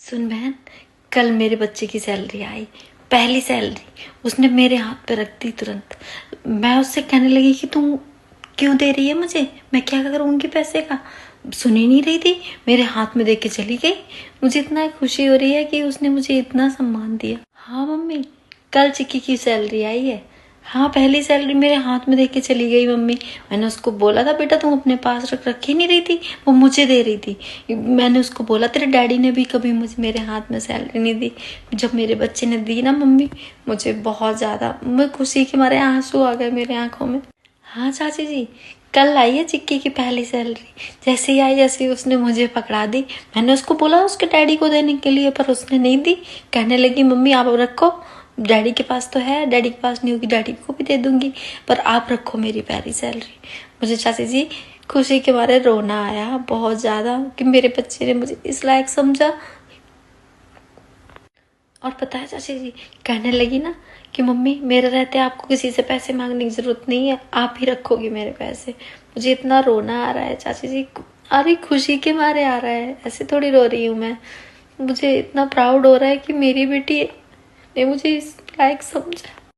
सुन बहन, कल मेरे बच्चे की सैलरी आई, पहली सैलरी उसने मेरे हाथ पे रख दी तुरंत। मैं उससे कहने लगी कि तुम क्यों दे रही है मुझे, मैं क्या करूँगी पैसे का। सुन ही नहीं रही थी, मेरे हाथ में दे के चली गई। मुझे इतना खुशी हो रही है कि उसने मुझे इतना सम्मान दिया। हाँ मम्मी, कल चिक्की की सैलरी आई है। हाँ, पहली सैलरी मेरे हाथ में दे के चली गई मम्मी। मैंने उसको बोला था बेटा तुम अपने पास रख ही नहीं रही थी, वो मुझे दे रही थी। मैंने उसको बोला तेरे डैडी ने भी कभी मुझे मेरे हाथ में सैलरी नहीं दी। जब मेरे बच्चे ने दी ना मम्मी, मुझे बहुत ज़्यादा, मैं खुशी के मारे आंसू आ गए मेरे आंखों में। हाँ चाची जी, कल आई है चिक्की की पहली सैलरी। जैसे ही आई जैसे ही उसने मुझे पकड़ा दी। मैंने उसको बोला उसके डैडी को देने के लिए, पर उसने नहीं दी। कहने लगी मम्मी आप रखो, डैडी के पास तो है, डैडी के पास नहीं होगी डैडी को भी दे दूंगी, पर आप रखो मेरी पहली सैलरी। मुझे चाची जी खुशी के मारे रोना आया बहुत ज़्यादा कि मेरे बच्चे ने मुझे इस लायक समझा। और पता है चाची जी, कहने लगी ना कि मम्मी मेरे रहते आपको किसी से पैसे मांगने की जरूरत नहीं है, आप ही रखोगी मेरे पैसे। मुझे इतना रोना आ रहा है चाची जी, अरे खुशी के मारे आ रहा है, ऐसे थोड़ी रो रही हूँ मैं। मुझे इतना प्राउड हो रहा है कि मेरी बेटी ने मुझे इस लायक समझा।